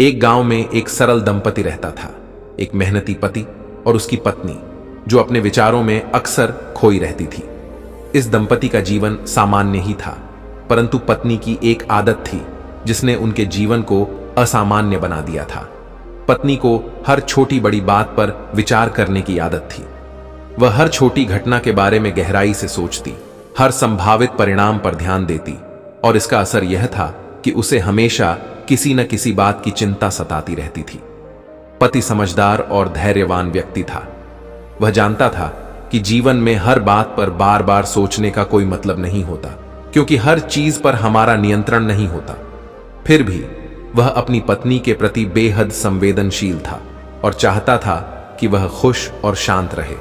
एक गांव में एक सरल दंपति रहता था, एक मेहनती पति और उसकी पत्नी जो अपने विचारों में अक्सर खोई रहती थी। इस दंपति का जीवन सामान्य ही था, परंतु पत्नी की एक आदत थी जिसने उनके जीवन को असामान्य बना दिया था। पत्नी को हर छोटी बड़ी बात पर विचार करने की आदत थी। वह हर छोटी घटना के बारे में गहराई से सोचती, हर संभावित परिणाम पर ध्यान देती, और इसका असर यह था कि उसे हमेशा किसी न किसी बात की चिंता सताती रहती थी। पति समझदार और धैर्यवान व्यक्ति था। वह जानता था कि जीवन में हर बात पर बार बार सोचने का कोई मतलब नहीं होता, क्योंकि हर चीज पर हमारा नियंत्रण नहीं होता। फिर भी वह अपनी पत्नी के प्रति बेहद संवेदनशील था और चाहता था कि वह खुश और शांत रहे।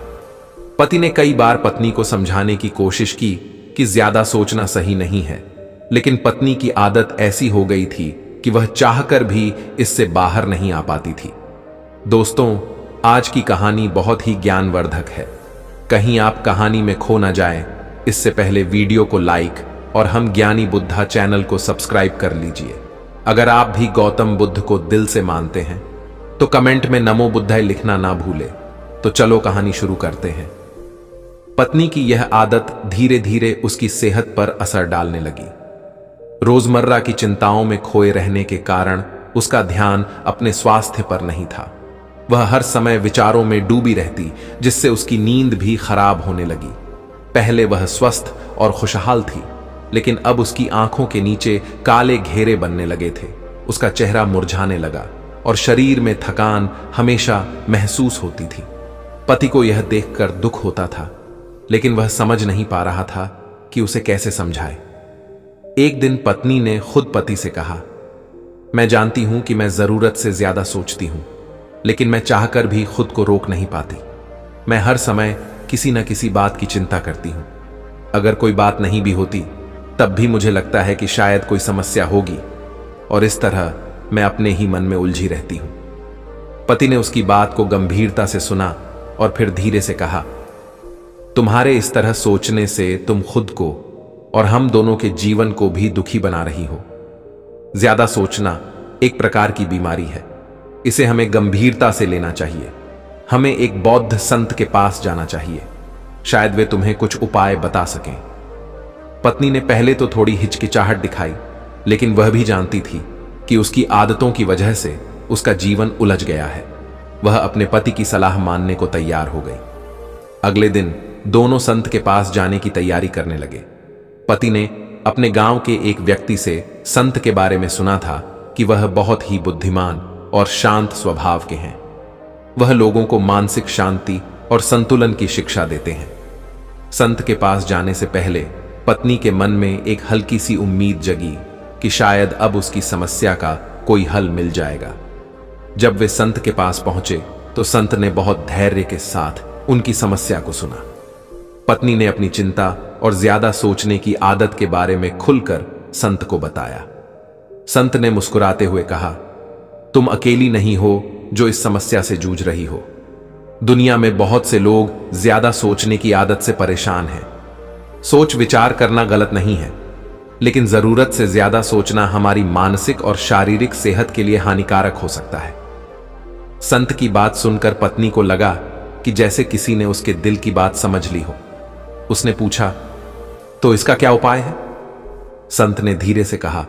पति ने कई बार पत्नी को समझाने की कोशिश की कि ज्यादा सोचना सही नहीं है, लेकिन पत्नी की आदत ऐसी हो गई थी कि वह चाहकर भी इससे बाहर नहीं आ पाती थी। दोस्तों, आज की कहानी बहुत ही ज्ञानवर्धक है। कहीं आप कहानी में खो न जाएं, इससे पहले वीडियो को लाइक और हम ज्ञानी बुद्धा चैनल को सब्सक्राइब कर लीजिए। अगर आप भी गौतम बुद्ध को दिल से मानते हैं तो कमेंट में नमो बुद्धाय लिखना ना भूले। तो चलो कहानी शुरू करते हैं। पत्नी की यह आदत धीरे धीरे उसकी सेहत पर असर डालने लगी। रोजमर्रा की चिंताओं में खोए रहने के कारण उसका ध्यान अपने स्वास्थ्य पर नहीं था। वह हर समय विचारों में डूबी रहती, जिससे उसकी नींद भी खराब होने लगी। पहले वह स्वस्थ और खुशहाल थी, लेकिन अब उसकी आंखों के नीचे काले घेरे बनने लगे थे। उसका चेहरा मुरझाने लगा और शरीर में थकान हमेशा महसूस होती थी। पति को यह देखकर दुख होता था, लेकिन वह समझ नहीं पा रहा था कि उसे कैसे समझाए। एक दिन पत्नी ने खुद पति से कहा, मैं जानती हूं कि मैं जरूरत से ज्यादा सोचती हूं, लेकिन मैं चाहकर भी खुद को रोक नहीं पाती। मैं हर समय किसी न किसी बात की चिंता करती हूं। अगर कोई बात नहीं भी होती तब भी मुझे लगता है कि शायद कोई समस्या होगी, और इस तरह मैं अपने ही मन में उलझी रहती हूं। पति ने उसकी बात को गंभीरता से सुना और फिर धीरे से कहा, तुम्हारे इस तरह सोचने से तुम खुद को और हम दोनों के जीवन को भी दुखी बना रही हो। ज्यादा सोचना एक प्रकार की बीमारी है। इसे हमें गंभीरता से लेना चाहिए। हमें एक बौद्ध संत के पास जाना चाहिए, शायद वे तुम्हें कुछ उपाय बता सकें। पत्नी ने पहले तो थोड़ी हिचकिचाहट दिखाई, लेकिन वह भी जानती थी कि उसकी आदतों की वजह से उसका जीवन उलझ गया है। वह अपने पति की सलाह मानने को तैयार हो गई। अगले दिन दोनों संत के पास जाने की तैयारी करने लगे। पति ने अपने गांव के एक व्यक्ति से संत के बारे में सुना था कि वह बहुत ही बुद्धिमान और शांत स्वभाव के हैं। वह लोगों को मानसिक शांति और संतुलन की शिक्षा देते हैं। संत के पास जाने से पहले पत्नी के मन में एक हल्की सी उम्मीद जगी कि शायद अब उसकी समस्या का कोई हल मिल जाएगा। जब वे संत के पास पहुंचे तो संत ने बहुत धैर्य के साथ उनकी समस्या को सुना। पत्नी ने अपनी चिंता और ज्यादा सोचने की आदत के बारे में खुलकर संत को बताया। संत ने मुस्कुराते हुए कहा, तुम अकेली नहीं हो जो इस समस्या से जूझ रही हो। दुनिया में बहुत से लोग ज्यादा सोचने की आदत से परेशान हैं। सोच विचार करना गलत नहीं है, लेकिन जरूरत से ज्यादा सोचना हमारी मानसिक और शारीरिक सेहत के लिए हानिकारक हो सकता है। संत की बात सुनकर पत्नी को लगा कि जैसे किसी ने उसके दिल की बात समझ ली हो। उसने पूछा, तो इसका क्या उपाय है? संत ने धीरे से कहा,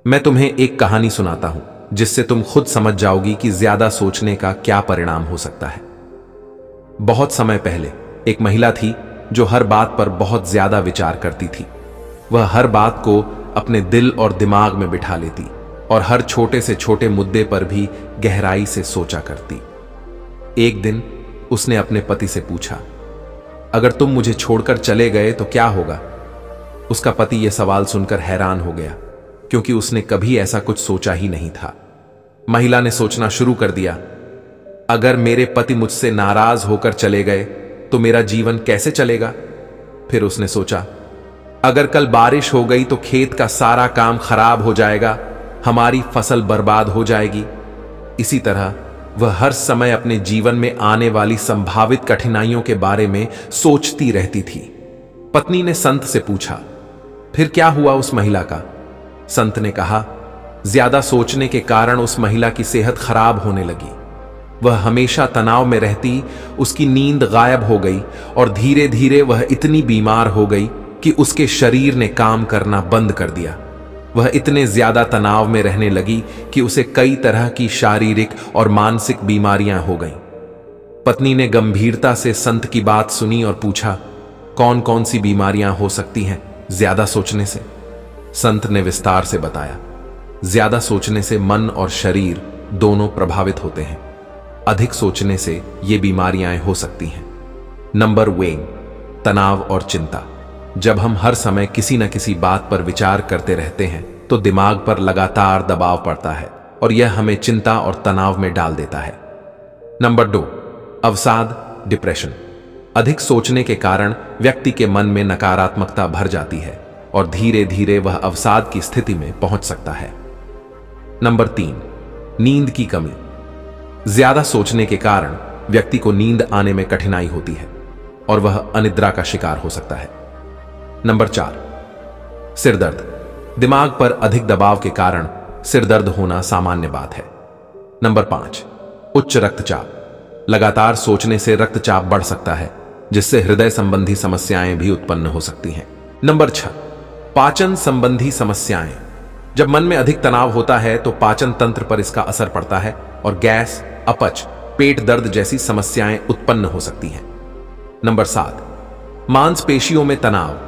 मैं तुम्हें एक कहानी सुनाता हूं जिससे तुम खुद समझ जाओगी कि ज्यादा सोचने का क्या परिणाम हो सकता है। बहुत समय पहले एक महिला थी जो हर बात पर बहुत ज्यादा विचार करती थी। वह हर बात को अपने दिल और दिमाग में बिठा लेती और हर छोटे से छोटे मुद्दे पर भी गहराई से सोचा करती। एक दिन उसने अपने पति से पूछा, अगर तुम मुझे छोड़कर चले गए तो क्या होगा? उसका पति यह सवाल सुनकर हैरान हो गया, क्योंकि उसने कभी ऐसा कुछ सोचा ही नहीं था। महिला ने सोचना शुरू कर दिया, अगर मेरे पति मुझसे नाराज होकर चले गए तो मेरा जीवन कैसे चलेगा? फिर उसने सोचा, अगर कल बारिश हो गई तो खेत का सारा काम खराब हो जाएगा, हमारी फसल बर्बाद हो जाएगी। इसी तरह वह हर समय अपने जीवन में आने वाली संभावित कठिनाइयों के बारे में सोचती रहती थी। पत्नी ने संत से पूछा, फिर क्या हुआ उस महिला का? संत ने कहा, ज्यादा सोचने के कारण उस महिला की सेहत खराब होने लगी। वह हमेशा तनाव में रहती, उसकी नींद गायब हो गई और धीरे धीरे वह इतनी बीमार हो गई कि उसके शरीर ने काम करना बंद कर दिया। वह इतने ज्यादा तनाव में रहने लगी कि उसे कई तरह की शारीरिक और मानसिक बीमारियां हो गईं। पत्नी ने गंभीरता से संत की बात सुनी और पूछा, कौन कौन सी बीमारियां हो सकती हैं ज्यादा सोचने से? संत ने विस्तार से बताया, ज्यादा सोचने से मन और शरीर दोनों प्रभावित होते हैं। अधिक सोचने से ये बीमारियां हो सकती हैं। नंबर 1, तनाव और चिंता। जब हम हर समय किसी न किसी बात पर विचार करते रहते हैं तो दिमाग पर लगातार दबाव पड़ता है और यह हमें चिंता और तनाव में डाल देता है। नंबर 2, अवसाद, डिप्रेशन। अधिक सोचने के कारण व्यक्ति के मन में नकारात्मकता भर जाती है और धीरे धीरे वह अवसाद की स्थिति में पहुंच सकता है। नंबर 3, नींद की कमी। ज्यादा सोचने के कारण व्यक्ति को नींद आने में कठिनाई होती है और वह अनिद्रा का शिकार हो सकता है। नंबर 4, सिर दर्द। दिमाग पर अधिक दबाव के कारण सिर दर्द होना सामान्य बात है। नंबर 5, उच्च रक्तचाप। लगातार सोचने से रक्तचाप बढ़ सकता है, जिससे हृदय संबंधी समस्याएं भी उत्पन्न हो सकती हैं। नंबर 6, पाचन संबंधी समस्याएं। जब मन में अधिक तनाव होता है तो पाचन तंत्र पर इसका असर पड़ता है और गैस, अपच, पेट दर्द जैसी समस्याएं उत्पन्न हो सकती हैं। नंबर 7, मांसपेशियों में तनाव।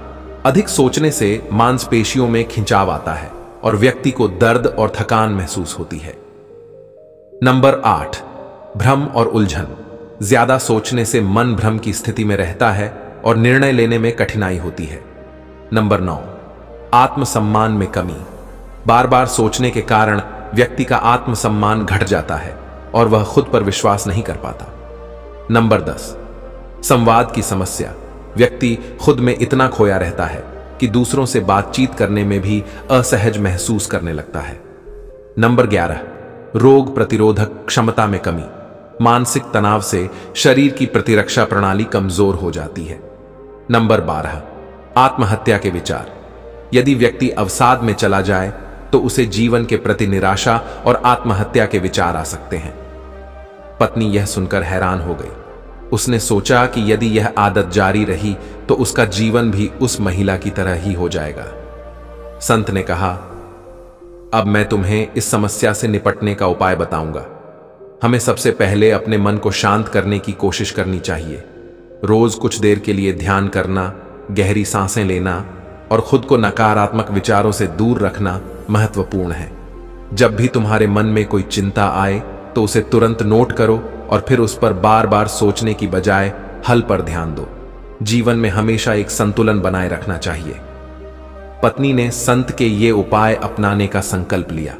अधिक सोचने से मांसपेशियों में खिंचाव आता है और व्यक्ति को दर्द और थकान महसूस होती है। नंबर 8, भ्रम और उलझन। ज्यादा सोचने से मन भ्रम की स्थिति में रहता है और निर्णय लेने में कठिनाई होती है। नंबर 9, आत्मसम्मान में कमी। बार बार सोचने के कारण व्यक्ति का आत्मसम्मान घट जाता है और वह खुद पर विश्वास नहीं कर पाता। नंबर 10, संवाद की समस्या। व्यक्ति खुद में इतना खोया रहता है कि दूसरों से बातचीत करने में भी असहज महसूस करने लगता है। नंबर 11, रोग प्रतिरोधक क्षमता में कमी। मानसिक तनाव से शरीर की प्रतिरक्षा प्रणाली कमजोर हो जाती है। नंबर 12, आत्महत्या के विचार। यदि व्यक्ति अवसाद में चला जाए तो उसे जीवन के प्रति निराशा और आत्महत्या के विचार आ सकते हैं। पत्नी यह सुनकर हैरान हो गई। उसने सोचा कि यदि यह आदत जारी रही तो उसका जीवन भी उस महिला की तरह ही हो जाएगा। संत ने कहा, अब मैं तुम्हें इस समस्या से निपटने का उपाय बताऊंगा। हमें सबसे पहले अपने मन को शांत करने की कोशिश करनी चाहिए। रोज कुछ देर के लिए ध्यान करना, गहरी सांसें लेना और खुद को नकारात्मक विचारों से दूर रखना महत्वपूर्ण है। जब भी तुम्हारे मन में कोई चिंता आए तो उसे तुरंत नोट करो और फिर उस पर बार बार सोचने की बजाय हल पर ध्यान दो। जीवन में हमेशा एक संतुलन बनाए रखना चाहिए। पत्नी ने संत के ये उपाय अपनाने का संकल्प लिया।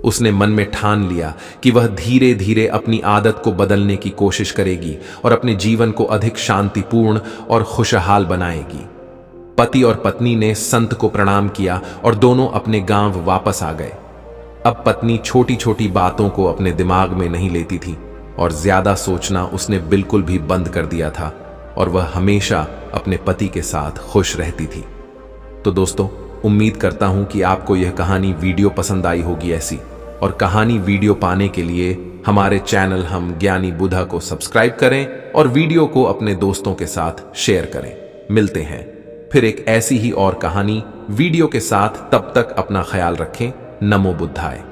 उसने मन में ठान लिया कि वह धीरे धीरे अपनी आदत को बदलने की कोशिश करेगी और अपने जीवन को अधिक शांतिपूर्ण और खुशहाल बनाएगी। पति और पत्नी ने संत को प्रणाम किया और दोनों अपने गांव वापस आ गए। अब पत्नी छोटी छोटी बातों को अपने दिमाग में नहीं लेती थी और ज्यादा सोचना उसने बिल्कुल भी बंद कर दिया था और वह हमेशा अपने पति के साथ खुश रहती थी। तो दोस्तों, उम्मीद करता हूं कि आपको यह कहानी वीडियो पसंद आई होगी ऐसी, और कहानी वीडियो पाने के लिए हमारे चैनल हम ज्ञानी बुधा को सब्सक्राइब करें और वीडियो को अपने दोस्तों के साथ शेयर करें। मिलते हैं फिर एक ऐसी ही और कहानी वीडियो के साथ। तब तक अपना ख्याल रखें। नमो बुद्धाय।